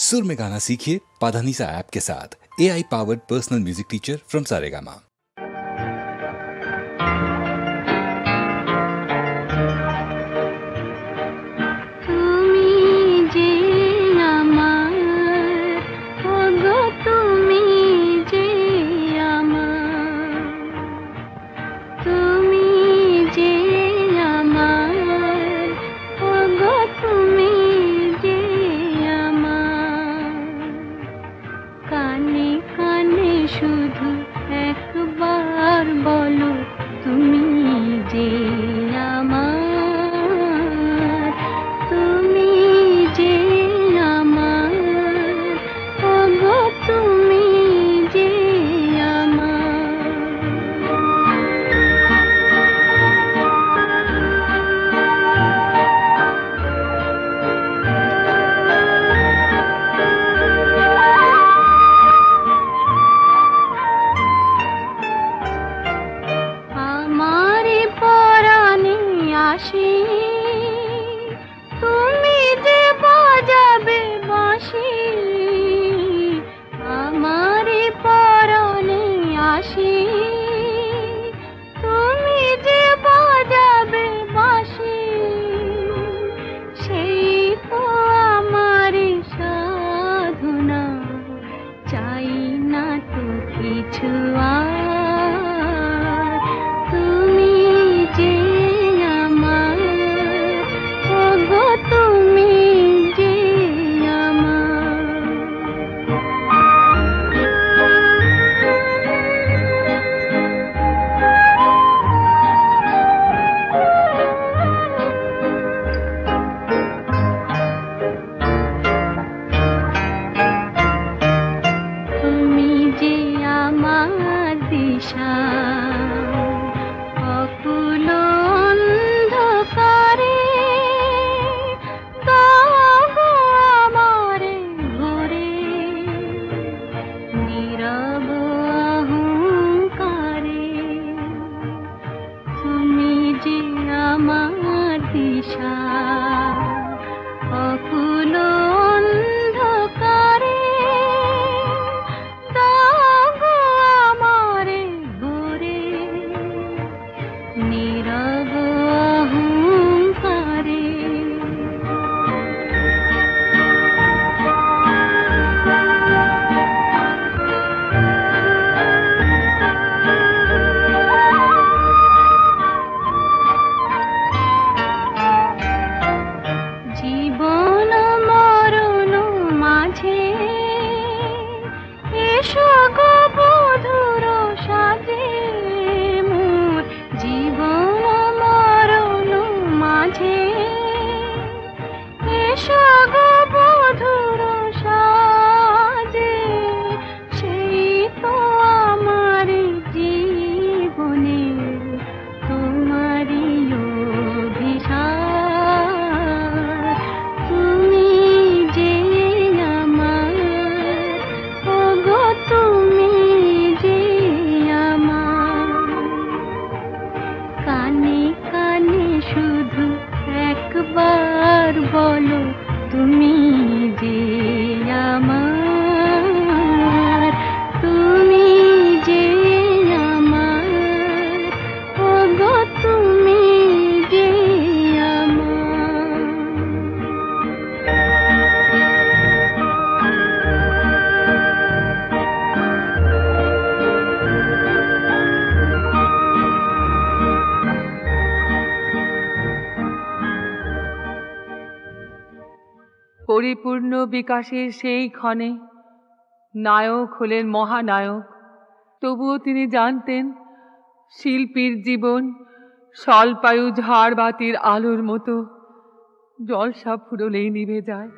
सुर में गाना सीखिए पाधानीसा ऐप के साथ। AI powered personal music teacher from Saregama. পরিপূর্ণ বিকাশের সেই ক্ষণে নায়ক হলেন মহানায়ক। তবুও তিনি জানতেন শিল্পীর জীবন স্বল্পায়ু ঝাড়বাতির আলোর মতো জলসা ফুরলেই নিভে যায়।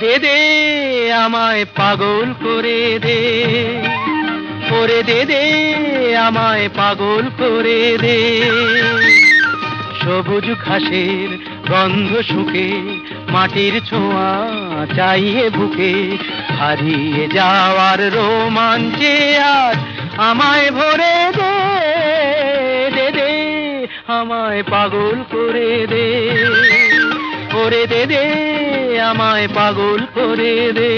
দে দে আমায় পাগল করে দে, করে দে দে আমায় পাগল করে দে। সবুজ ঘাসের গন্ধ শুকে মাটির ছোঁয়া চাইয়ে বুকে হারিয়ে যাওয়ার রোমাঞ্চে আজ আমায় ভরে দে, দে দে আমায় পাগল করে দে, করে দে দে আমায় পাগল করে দে।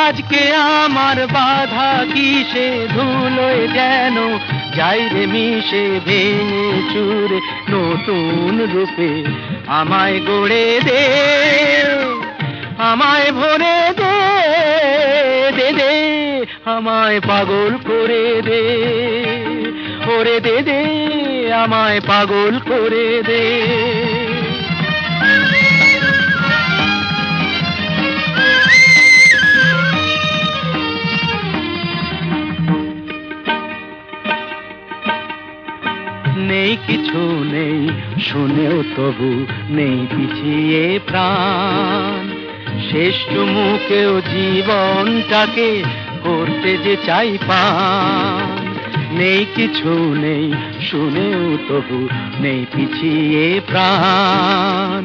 আজকে আমার বাধা কিসে, ধুলোয় যেন যাই রে মিশে, ভেঙে চুরে নতুন রূপে আমায় গড়ে দে, আমায় ভরে দে, দে দে আমায় পাগল করে দে, ওরে দে দে আমায় পাগল করে দে। নেই কিছু নেই শুনেও তবু নেই পিছিয়ে প্রাণ, শেষ চুমুকেও জীবনটাকে করতে যে চাই পান। নেই কিছু নেই শুনেও তবু নেই পিছিয়ে প্রাণ,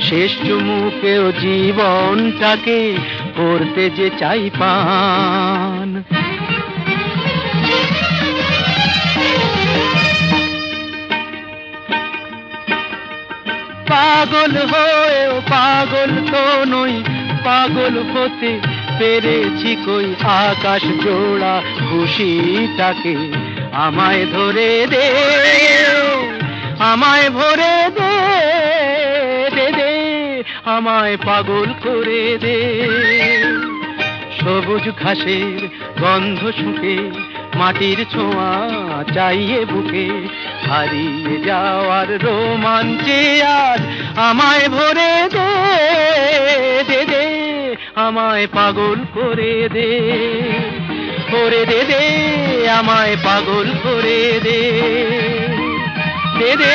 শেষ চুমুকেও জীবনটাকে করতে যে চাই পান। পাগল হয়েও পাগল তো নই, পাগল হতে পেরেছি কই, আকাশ জোড়া খুশিটাকে আমায় ধরে দে, আমায় ভরে দে, দে দে আমায় পাগল করে দে। সবুজ ঘাসের গন্ধ শুকে, মাটির ছোঁয়া চাইয়ে বুকে, হারিয়ে যাওয়ার রোমাঞ্চে আজ আমায় ভরে দে, দে দে আমায় পাগল করে দে, করে দে দে আমায় পাগল করে দে, দে দে।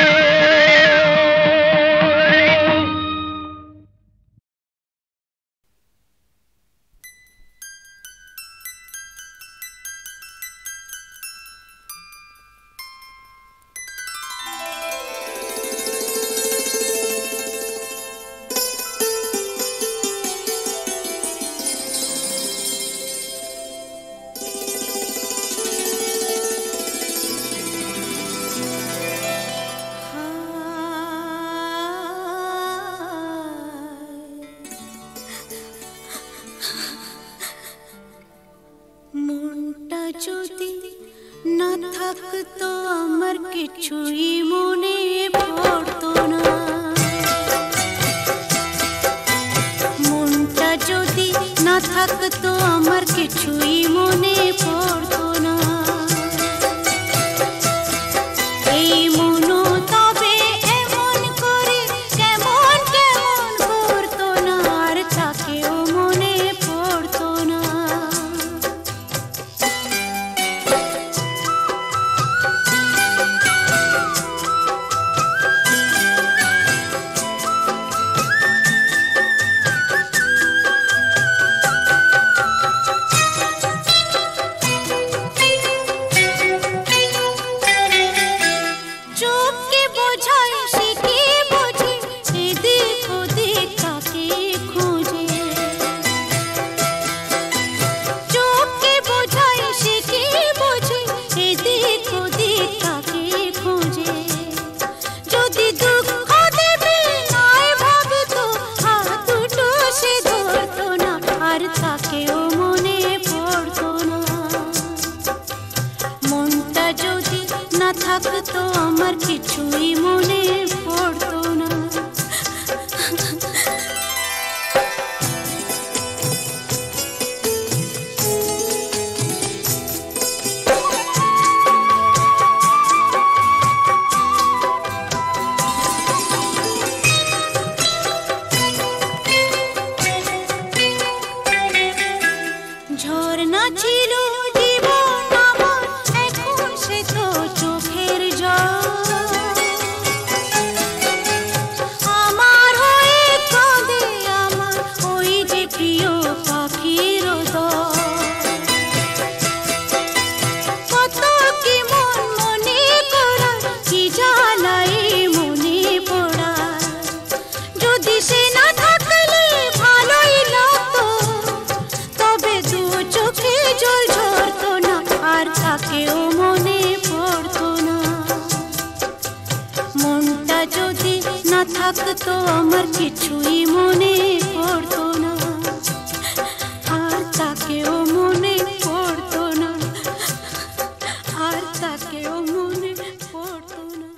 থাকতো আমার কিছুই মনে পড়তো না, আর তাকেও মনে পড়তো না, আর তাকেও মনে পড়তো না।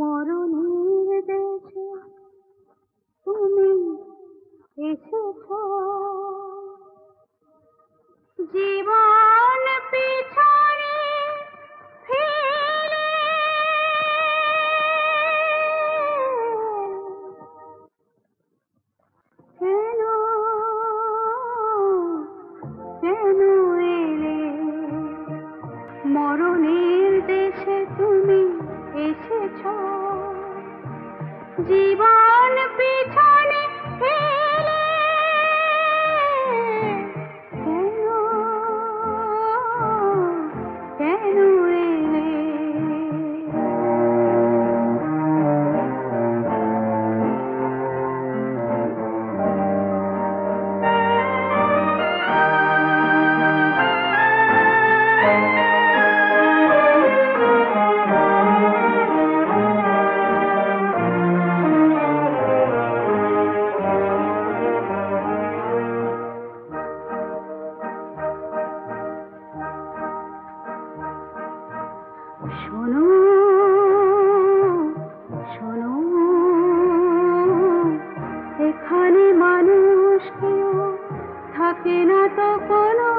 মরণের দেশে তুমি এসেছ, জীবন পিছনে ফেলে কেন কেন এলে? মরণের দেশে তুমি এসেছ, জীবন পিছনে ফেলে কেন কেন এলে? শোনো শোনো, এখানে মানুষ কেউ থাকে না তো কোনো,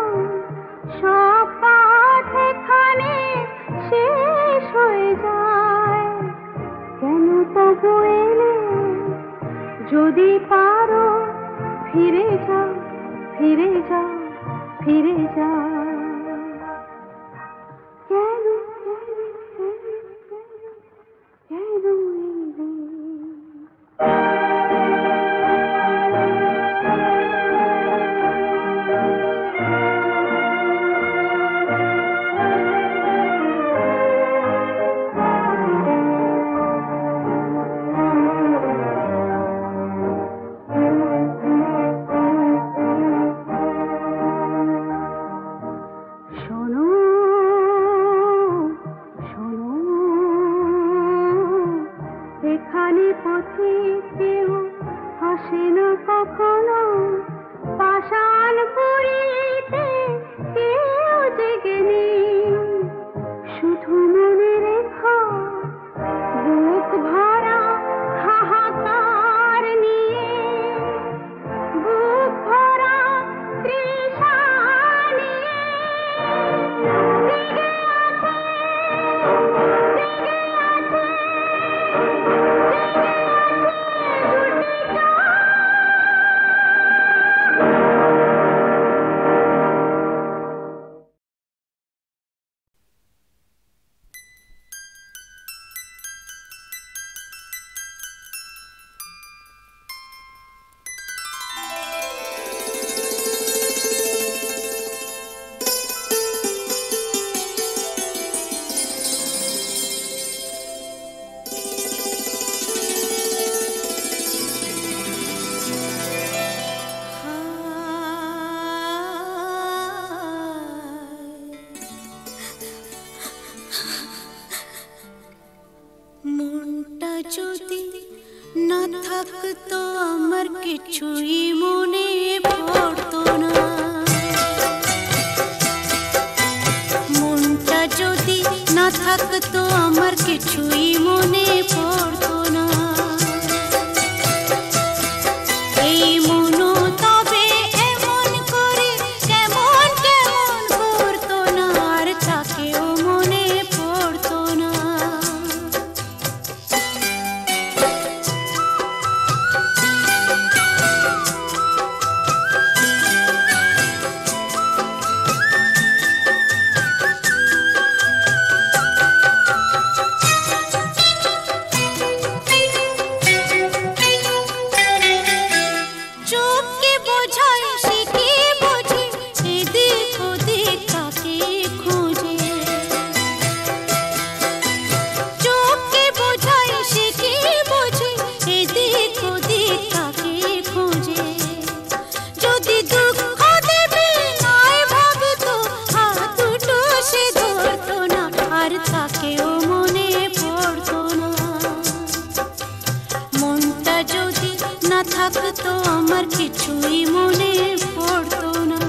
সব পাঠ এখানে শেষ হয়ে যায়। কেন তবু এলে? যদি পারো ফিরে যাও, ফিরে যাও, ফিরে যাও। কেন কেন এলে? শোনো শোনো, এখানে পথে কেউ আসে না কখনো, পাষাণ পুরীতে কেউ জেগে নেই। শুধু মনে রেখো বুক ভরা হাহাকার নিয়ে, বুক ভরা তৃষা নিয়ে জেগে আছে, জেগে আছে, জেগে আছে দুটি চোখ। মনটা যদি না থাকতো আমার কিছুই মনে পড়তো না, মনটা যদি না থাকতো আমার কিছুই মনে পড়তো না। এই মনো তবে এমন করে কেমন কেমন করতো না, আর তাকেও মনে পড়তো না। থাকতো আমার কিছুই মনে পড়তো না।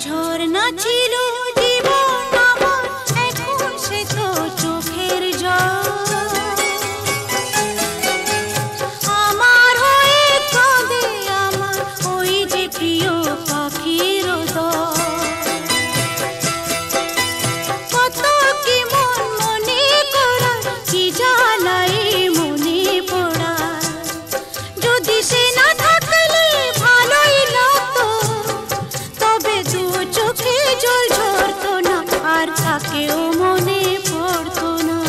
ঝর্ণা ছিল জীবন আমার, এখন সে তো চোখের জল। আমার হয়ে কাঁদে আমার ওই যে প্রিয় পাখির দল। কত কি মন মনে করার, কি জ্বালাই মনে পড়ার। যদি সে না থাকলে ভালোই লাগতো, তবে দু চোখে জল ঝরতো না, আর তাকেও মনে পড়তো না।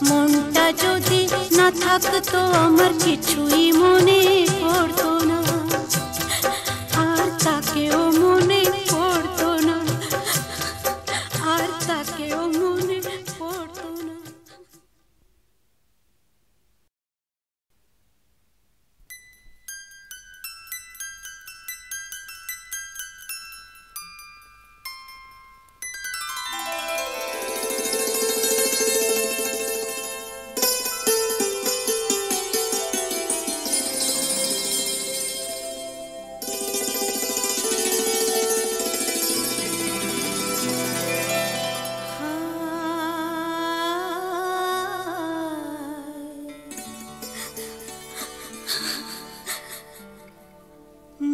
মনটা যদি না থাকতো আমার কিছুই মনে পড়তো না, আর তাকেও মনে পড়তো না, আর তাকেও মনে পড়তো না।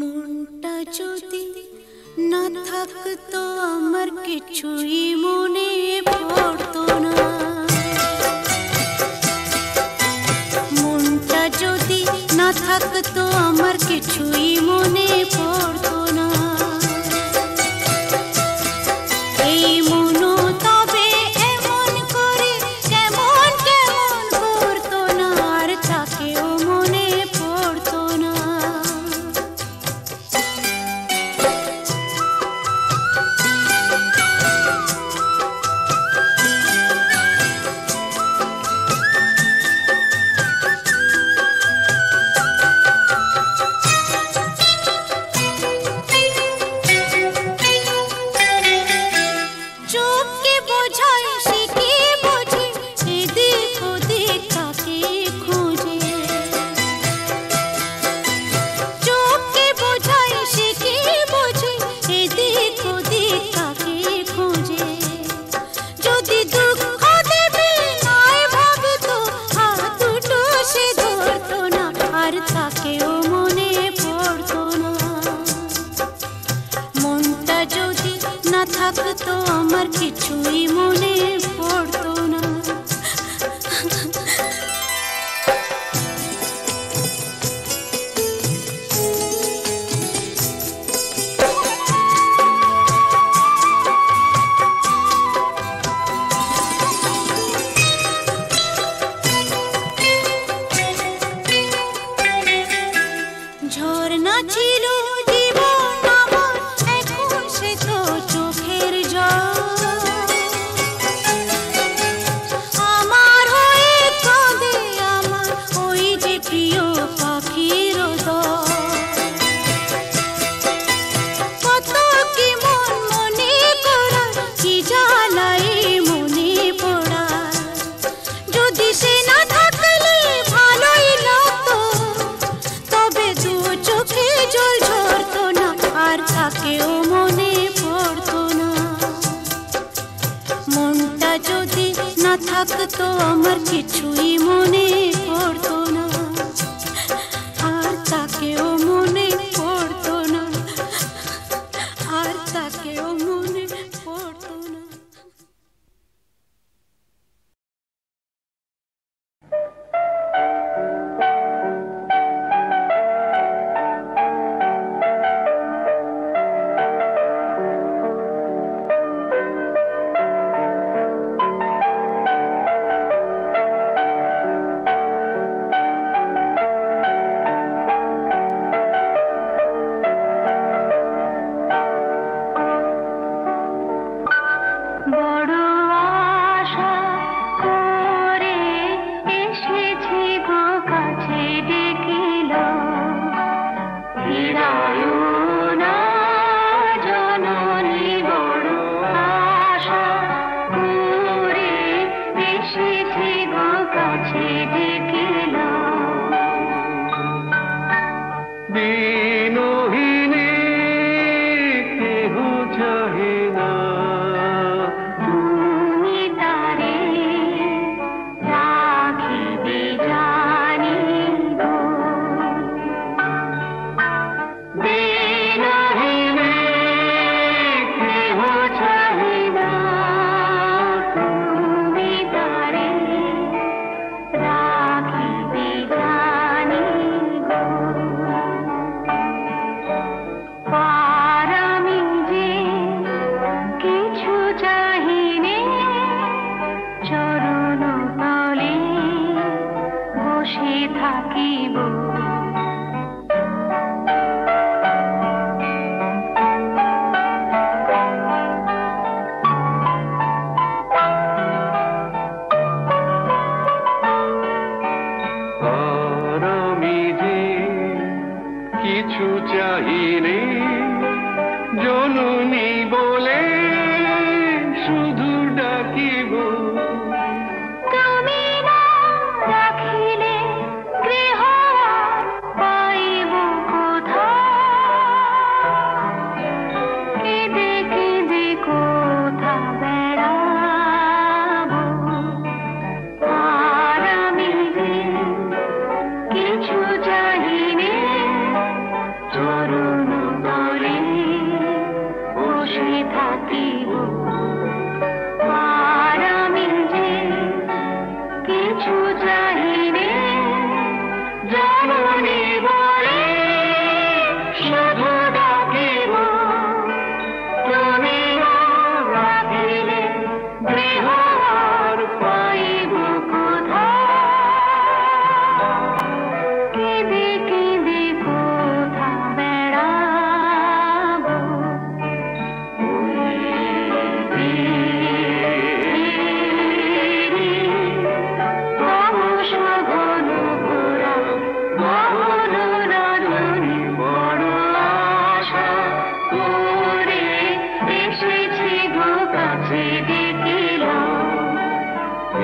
মনটা যদি না থাকতো আমার কিছুই মনে পড়তো না। মনটা যদি না থাকতো আমার কিছুই মনে পড়তো না। এই মনও তবে এমন করে কেমন কেমন করতো না, আর তাকেও মনে পড়তো না। চোখকে বোঝায় সে কি বোঝে, এদিক ওদিক তাকে খোঁজে। চোখকে বোঝায় সে কি বোঝে, এদিক ওদিক তাকে খোঁজে। যদি দুঃখ দেবে নাই ভাবতো, হাত দুটো সে ধরতো না, আর তাকেও মনে পড়তো না। মনটা যদি না থাকতো আমার কিছুই মনে পড়তো না। ঝর্ণা ছিল জীবন আমার, এখন সে তো চোখের জল। আমার হয়ে কাঁদে আমার ওই যে প্রিয় পাখির দল। কত কি মন মনে করার, কি জ্বালাই মনে পড়ার। যদি সে না থাকলে ভালোই লাগতো, তবে দু চোখে জল ঝরতো না, আর তাকেও মনে পড়তো না। মনটা যদি না থাকতো আমার কিছুই মনে পড়তো না, আর তাকেও মনে পড়তো না, আর তাকেও মনে পড়তো না।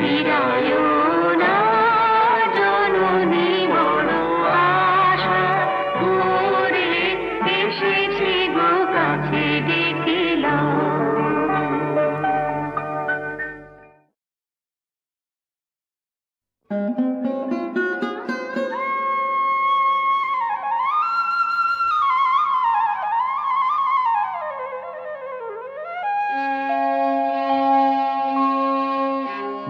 ফিরায় না জননী বড় আশা করে এসেছি গো কাছে দেখিলাম।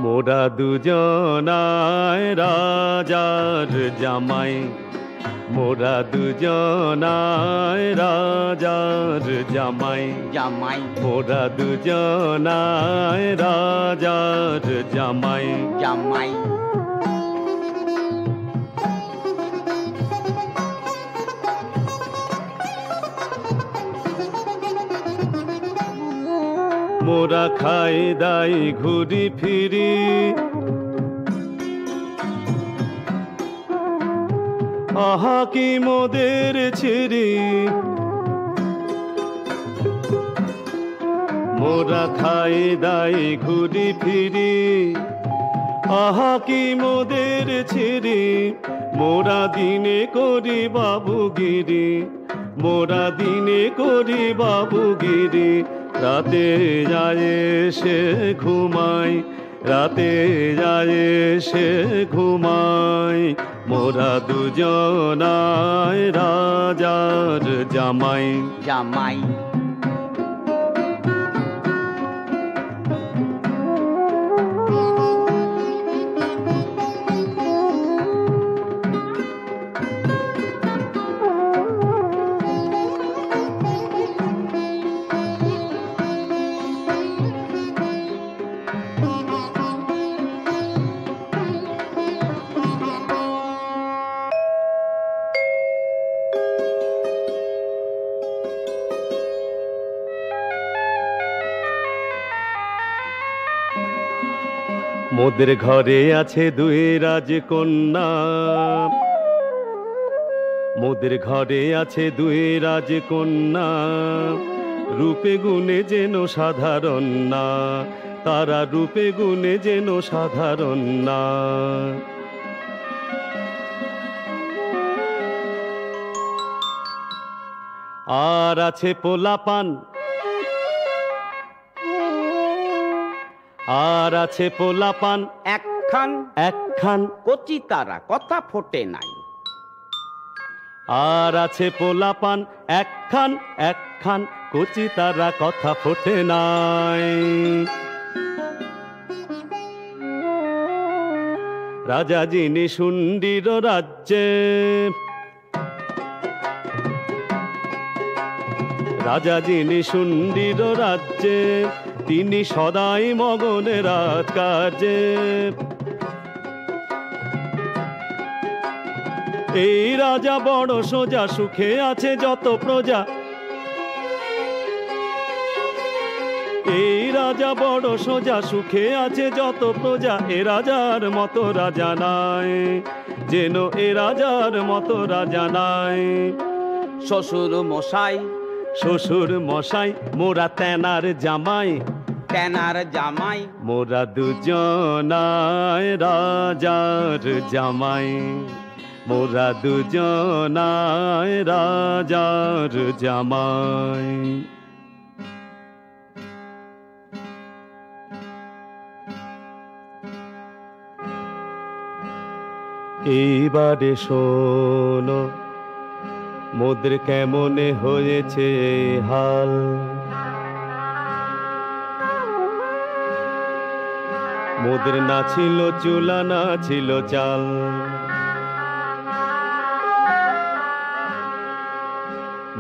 মোরা দুজনায় রাজার জামাই, মোরা দুজনায় রাজার জামাই, জামাই মোরা দুজনায় রাজার জামাই, জামাই মোরা খাই দাই ঘুরি ফিরি, আহা কি মোদের ছিরি, মোরা খাই দাই ঘুরি ফিরি, আহা কি মোদের ছিরি, মোরা দিনে করি বাবুগিরি, মোরা দিনে করি বাবুগিরি, রাতে যায় সে ঘুমাই, রাতে যায় সে ঘুমাই, মোরা দুজনায় রাজার জামাই, জামাই মোদের ঘরে আছে দুই রাজকন্যা, মোদের ঘরে আছে দুই রাজকন্যা, রূপে গুণে যেন সাধারণ না, তারা রূপে গুণে যেন সাধারণ না। আর আছে পোলাপান, আর আছে পোলাপান একখান একখান, কচি তারা কথা ফোটে নাই। আর আছে পোলাপান একখান একখান, কচি তারা কথা ফোটে নাই। রাজা যিনি শুন্ডির রাজ্যে, রাজা যিনি শুন্ডির রাজ্যে, তিনি সদাই মগনে রাত কাজে। এই রাজা বড় সোজা, সুখে আছে যত প্রজা, এই রাজা বড় সোজা, সুখে আছে যত প্রজা, এ রাজার মতো রাজা নাই, যেন এ রাজার মতো রাজা নাই। শ্বশুর মশাই, শ্বশুর মশাই, মোরা তেনার জামাই, তেনার জামাই, মোরা দুজনায় রাজার জামাই, মোরা দুজনায় রাজার জামাই। এইবারে শোনো মোদের কেমনে হয়েছে হাল, মোদের না ছিল চুলা না ছিল চাল,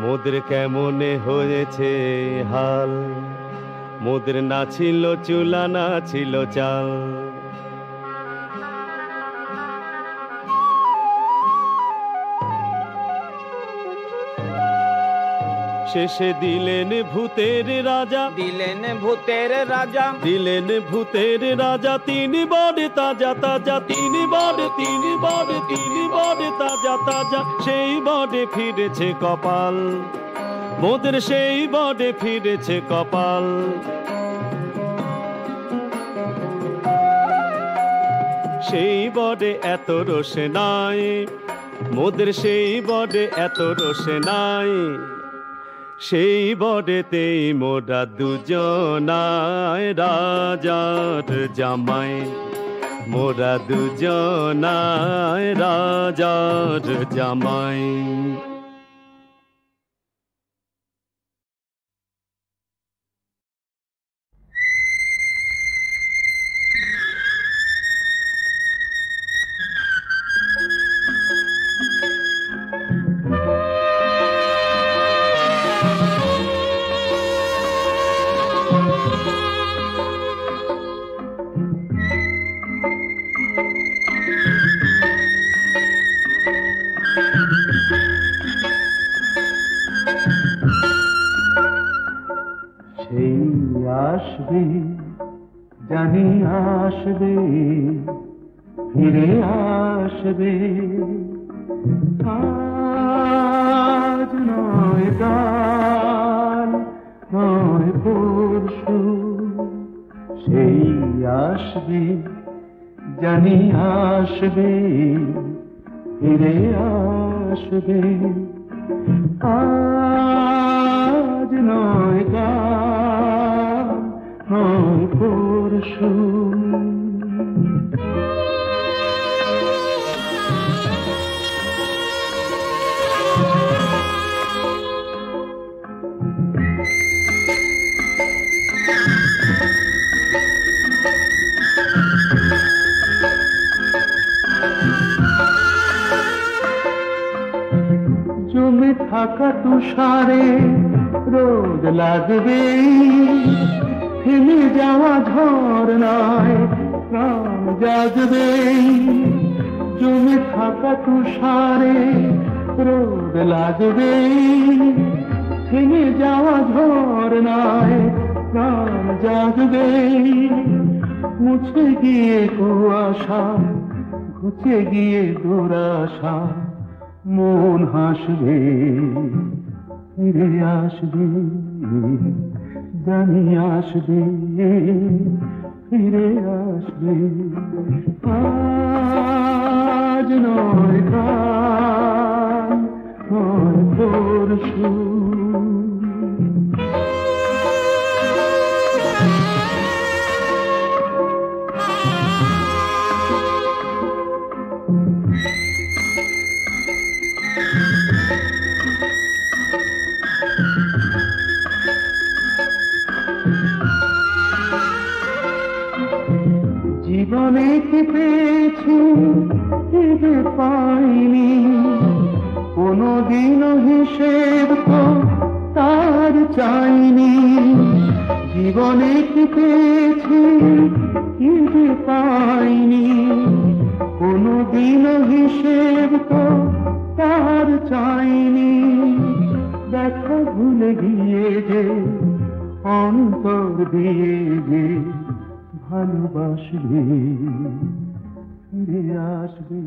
মোদের কেমনে হয়েছে হাল, মোদের না ছিল চুলা না ছিল চাল। শেষে দিলেন ভূতের রাজা, দিলেন ভূতের রাজা, দিলেন ভূতের রাজা, তিনি বড় তাজা তাজা, তিনি বড় তাজা তাজা, সেই বড়ে ফিরেছে কপাল, মোদের সেই বড়ে ফিরেছে কপাল। সেই বডে এত রোষে নাই, মোদের সেই বডে এত রোষে নাই, সেই বডেতেই মোরা দুজনায় রাজার জামাই, মোরা দুজনায় রাজার জামাই। আসবে জানি আসবে, ফিরে আসবে, আজ নয় কাল নয় পরশু, সেই আসবে জানি আসবে, ফিরে আসবে, আজ নয় কাল নয় পরশু। জমে থাকা তুষারে রোদ লাগবে, থেমে যাওয়া ঝরনায় প্রাণ জাগবে, জমে থাকা তুষারে রোদ লাগবে, থেমে যাওয়া ঝরনায় প্রাণ জাগবে, মুছে গিয়ে কুয়াশা ঘুচে গিয়ে দুরাশা, মন হাসবে ফিরে আসবে, জানি আসবে ফিরে আসবে, আজ নয় কাল নয় পরশু। জীবনে কি পেয়েছি যে পাইনি, কোনদিনও হিসেব তো তার চাইনি, জীবনে কি পেয়েছি যে পাইনি, কোনদিনও হিসেব তো তার চাইনি, দেখা ভুলে গিয়ে যে অন্তর দিয়ে যে ভালোবাসবে ফিরে আসবে।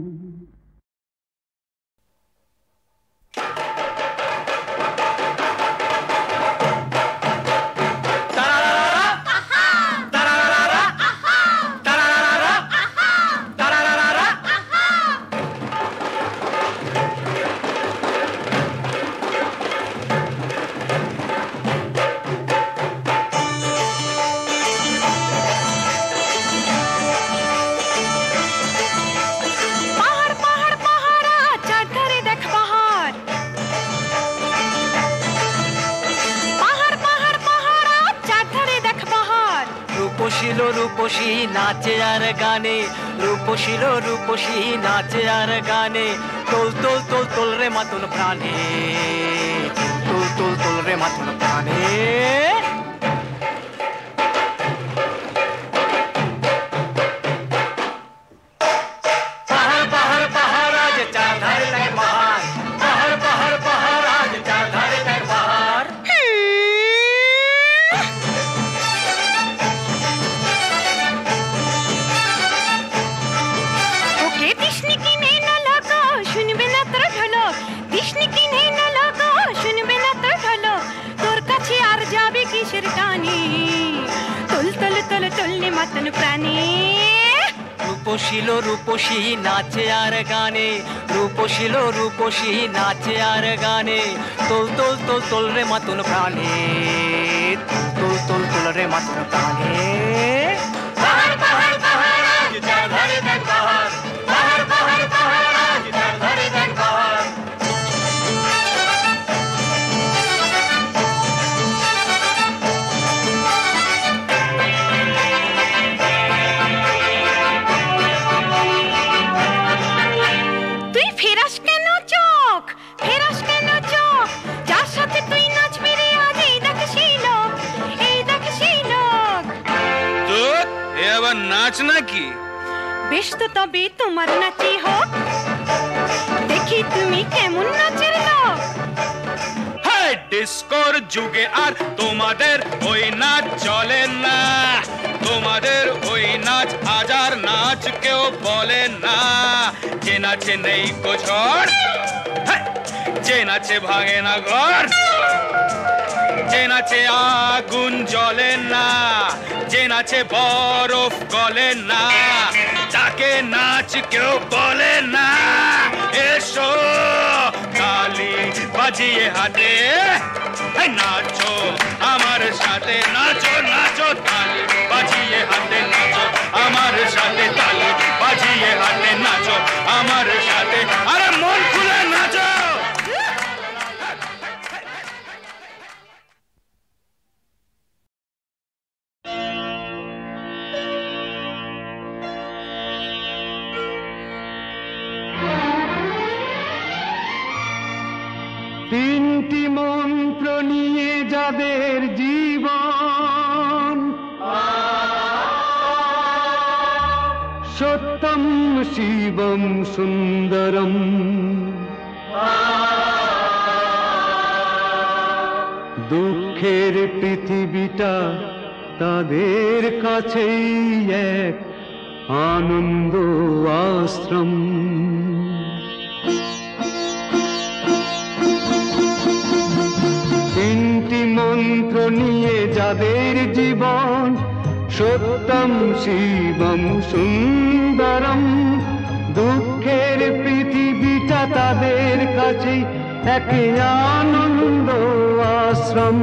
রূপসী নাচে আর গানে, রূপসী রূপসী নাচে আর গানে, তোল তোল তোল তোল রে মাতুল প্রাণে, তোল তোল তোল রে মাতুল প্রাণে। পাহাড় পাহাড় পাহাড় আজ চার ধারে লাগে বাহার, পাহাড় পাহাড় পাহাড় আজ চার ধারে লাগে বাহার। রূপসী নাচে আর গানে, রূপসী নাচে আর গানে, তোল তোল তোল তোল রে মাতুন প্রাণে, তোল তোল তোল রে মাতুন প্রাণে। পাহাড় পাহাড় পাহাড় আজ যার ধরে দেখ পাহাড়, পাহাড় পাহাড় পাহাড় আজ যার ধরে দেখ পাহাড়। তুই ফেরাস কেন চোখ, ফেরাস কেন চোখ, যার সাথে তুই নাচবি রে আজ এই দেখ সেই লোক, এই দেখ সেই লোক। তো এ আবার নাচ নাকি? বেশ তো তবে তোমার নাচি হোক, দেখি তুমি কেমন নাচের লোক। হ্যাঁ, ডিস্কোর যুগে আর তোমাদের ওই নাচ চলে না, তোমাদের ওই নাচ আজার নাচ কেউ বলে না। যে নাচে নেই কোঝড়, যে নাচে ভাঙে না ঘর, যে নাচে আগুন জ্বলে না, যে নাচে বরফ গলে না, তাকে নাচ কেউ বলে না। এসো তালি বাজিয়ে হাতে নাচো আমার সাথে, নাচো নাচো তালি বাজিয়ে হাতে নাচো আমার সাথে, তালি বাজিয়ে হাতে নাচো আমার সাথে, আরে মন খুলে নাচো। তিনটি মন্ত্র নিয়ে যাদের জীবন, সত্যম শিবম সুন্দরম, দুঃখের পৃথিবীটা তাদের কাছেই এক আনন্দ আশ্রম। তিনটি মন্ত্র নিয়ে যাদের জীবন, সত্যম শিবম সুন্দরম, দুঃখের পৃথিবীটা তাদের কাছে এক আনন্দ আশ্রম।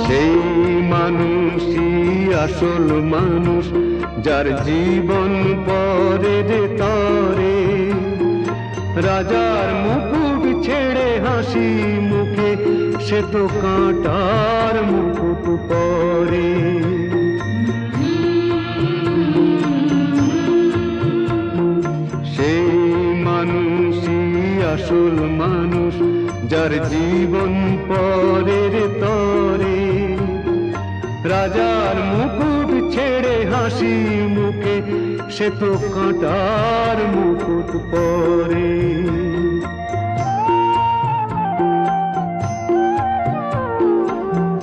সেই মানুষই আসল মানুষ, যার জীবন পরের তরে, রাজার মুকুট ছেড়ে হাসি মুখে সে তো কাঁটার মুকুট পরে। সেই মানুষই আসল মানুষ, যার জীবন পরের তরে, রাজার মুকুট ছেড়ে হাসি মুখে সে তো কাঁটার মুকুট পরে।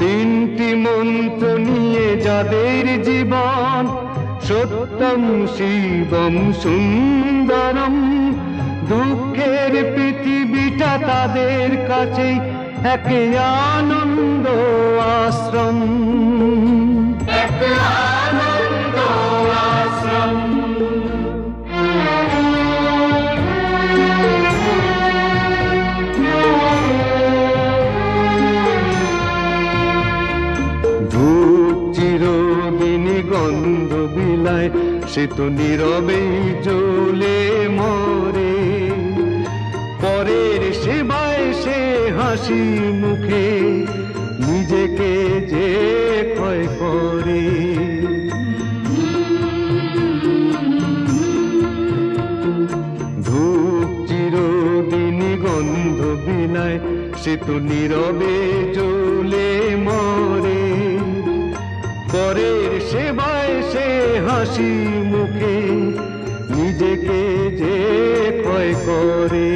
তিনটি মন্ত্র নিয়ে যাদের জীবন, সত্যম শিবম সুন্দরম, দুঃখের পৃথিবীটা তাদের কাছে এক আনন্দ আশ্রম, এক আনন্দ আশ্রম। ধূপ চিরদিনই গন্ধ বিলায়, সে তো নীরবেই জ্বলে মরে, পরের সেবায় সে হাসি মুখে নিজেকে যে ক্ষয় করে। ধূপ চিরদিনই গন্ধ বিলায়, সে তো নীরবে জ্বলে মরে, পরের সেবায় সে হাসি মুখে নিজেকে যে ক্ষয় করে।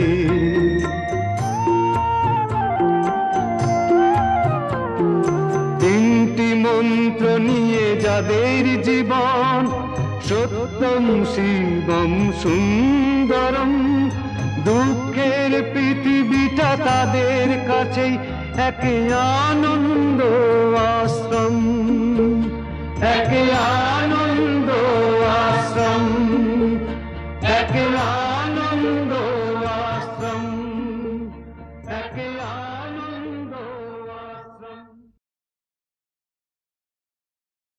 তিনটি মন্ত্র নিয়ে যাদের জীবন, সত্যম শিবম সুন্দরম। দুঃখের পৃথিবীটা তাদের কাছেই এক আনন্দ আশ্রম, এক আনন্দ আশ্রম, এক